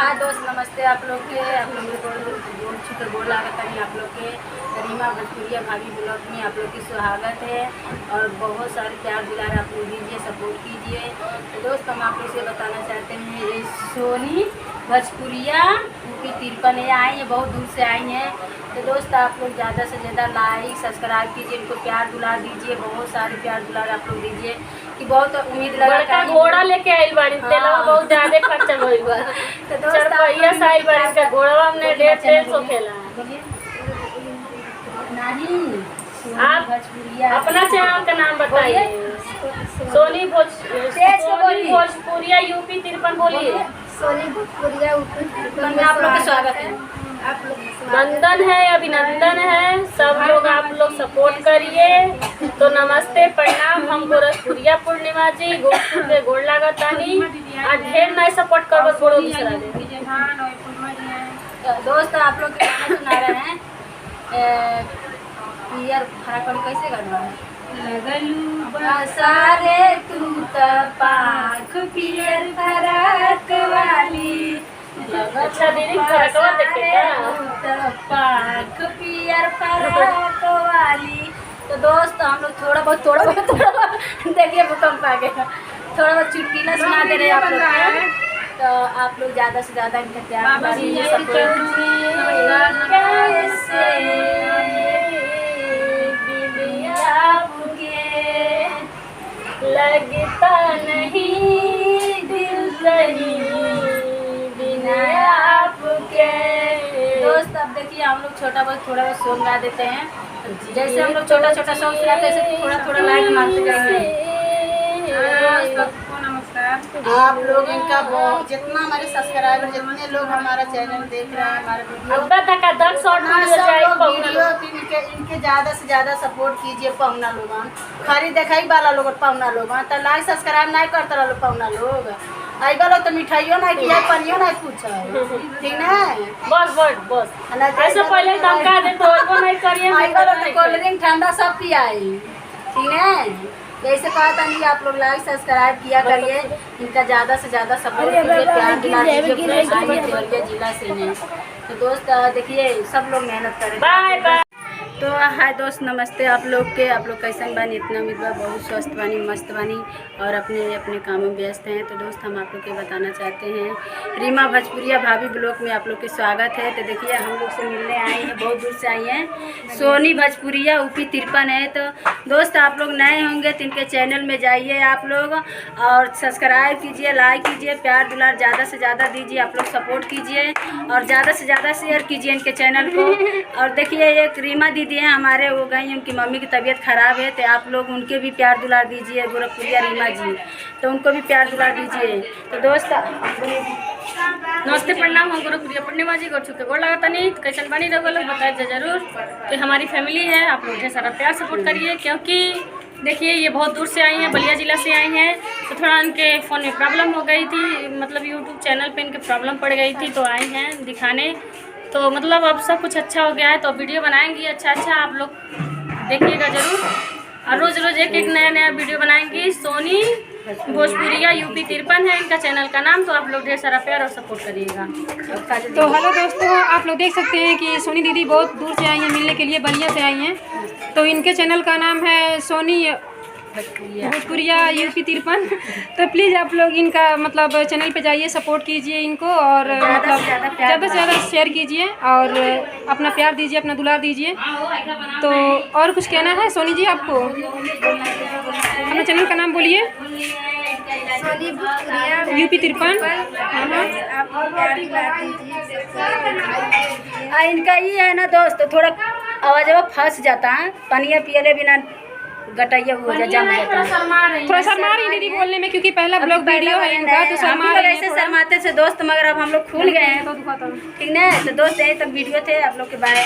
हाँ दोस्त नमस्ते आप लोग के गोड़ लागत है आप लोग के रीमा भोजपुरिया भाभी ब्लॉग में आप लोग की स्वागत है और बहुत सारे प्यार दुलार आप लोग दीजिए, सपोर्ट कीजिए। तो दोस्त हम आप लोग से बताना चाहते हैं ये सोनी भोजपुरिया यूपी 53 आई हैं, बहुत दूर से आई हैं। तो दोस्त आप लोग ज़्यादा से ज़्यादा लाइक सब्सक्राइब कीजिए, इनको प्यार दुलार दीजिए, बहुत सारे प्यार दुलार आप लोग दीजिए कि बहुत उम्मीद लगा घोड़ा लेके आई बाड़ी तेलवा बहुत ज्यादा खर्चा होई बा। तो दोस्त भैया साई बाड़ी का घोड़ा हमने 150 खेला। आप अपना चैनल का नाम बताइए। सोनी भोजपुरिया यूपी 53 बोलिए। सोनी भोजपुरिया यूपी 53 में आप लोग का स्वागत है। वंदन है, अभिनंदन है, सब लोग आप लोग सपोर्ट करिए। तो नमस्ते प्रणाम, हम गोरखपुरिया पूर्णिमा जी गोरखपुर के गोड़ लागतानी आ ढेर नहीं सपोर्ट करबो छोड़ो दूसरा दे। दोस्त आप लोग के गाना सुना रहे हैं पियर फराकड़ी कैसे गाना लगलू बसारे तू त पाख पियर फराक वाली। अच्छा दीदी फरकवा देखे पाख पियर फराक वाली। तो दोस्त हम लोग थोड़ा बहुत देखिए भूकंप आ गया, थोड़ा बहुत चुटकीला सुना दे रहे हैं आप लोग। तो आप लोग ज़्यादा से ज़्यादा इनका प्यार दीजिए, सपोर्ट लगता नहीं दिल कहीं बिना आपके। दोस्त अब देखिए हम लोग थोड़ा बहुत सॉन्ग गा देते हैं। जैसे हम लोग छोटा सॉन्ग सुनाते हैं थोड़ा लाइक मारते जाएंगे। आप लोग इनका जितना हमारे सब्सक्राइबर जितने लोग हमारा चैनल देख रहे हैं, हमारे वीडियो इनके ज़्यादा से ज़्यादा सपोर्ट कीजिए। पहुना लोग खाली देखाई वाला लोग पहुना लोग तो लाइक सब्सक्राइब नहीं करते रहो पहुना लोग। आई वालों तो मिठाइयों नहीं किया, पनियो नहीं पूछा, ठीक है। बस ऐसे पहले धमका दे तो नहीं करिए। आई वालों तो कोल्ड ड्रिंक ठंडा सब पियाई, ठीक है। जैसे कहा था नहीं आप लोग लाइक सब्सक्राइब किया करिए, इनका ज़्यादा से ज़्यादा सपोर्ट कीजिए, प्यार दिला दीजिए जिला से नहीं। तो दोस्त देखिए सब लोग मेहनत करें। Bye bye. तो हाय दोस्त नमस्ते आप लोग कैसन बानी, इतना उम्मीद बा बहुत स्वस्थ बानी, मस्त बानी और अपने अपने कामों में व्यस्त हैं। तो दोस्त हम आप लोग के बताना चाहते हैं रीमा भोजपुरिया भाभी ब्लॉग में आप लोग के स्वागत है। तो देखिए हम लोग से मिलने आए हैं, बहुत दूर से आई हैं। सोनी भोजपुरिया यूपी 53 है। तो दोस्त आप लोग नए होंगे तो इनके चैनल में जाइए आप लोग और सब्सक्राइब कीजिए, लाइक कीजिए, प्यार दुलार ज़्यादा से ज़्यादा दीजिए, आप लोग सपोर्ट कीजिए और ज़्यादा से ज़्यादा शेयर कीजिए इनके चैनल को। और देखिए एक रीमा दीदी हैं हमारे, हो गई उनकी मम्मी की तबीयत ख़राब है, तो आप लोग उनके भी प्यार दुलार दीजिए। गोरखपुरिया रीमा जी, तो उनको भी प्यार दुलार दीजिए। तो दोस्त नमस्ते प्रणाम, हम गोरखपुरिया पूर्णिमा जी गोड़ लागता नहीं कैसन बनी रहो लोग बताए जरूर। तो हमारी फैमिली है, आप लोग ढेर सारा प्यार सपोर्ट करिए। क्योंकि देखिए ये बहुत दूर से आई हैं, बलिया ज़िला से आई हैं। तो थोड़ा इनके फ़ोन में प्रॉब्लम हो गई थी, मतलब यूट्यूब चैनल पे इनके प्रॉब्लम पड़ गई थी, तो आई हैं दिखाने। तो मतलब अब सब कुछ अच्छा हो गया है, तो वीडियो बनाएंगी अच्छा आप लोग देखिएगा ज़रूर। और रोज़ एक नया वीडियो बनाएंगी। सोनी भोजपुरिया यूपी 53 है इनका चैनल का नाम। तो आप लोग ढेर सारा प्यार और सपोर्ट करिएगा। तो हेलो दोस्तों, आप लोग देख सकते हैं कि सोनी दीदी बहुत दूर से आई हैं मिलने के लिए, बलिया से आई हैं। तो इनके चैनल का नाम है सोनी भोजपुरिया यूपी 53। तो प्लीज़ आप लोग इनका मतलब चैनल पे जाइए, सपोर्ट कीजिए इनको और मतलब ज़्यादा से ज़्यादा शेयर कीजिए और अपना प्यार दीजिए, अपना दुलार दीजिए। तो और कुछ कहना है सोनी जी आपको? अपना चैनल का नाम बोलिए। सोनी भोजपुरिया यूपी 53। इनका ये है ना दोस्त, थोड़ा आवाज़ फंस जाता है, पनिया पियले बिना गटाइया हो जाता है। थोड़ा शर्मा रही दीदी बोलने में, क्योंकि पहला ब्लॉग वीडियो है इनका, तो शर्मा रही ऐसे शर्माते थे दोस्त, मगर अब हम लोग खुल गए हैं, ठीक है। तो दोस्त यही तक वीडियो थे, आप लोग के बाय।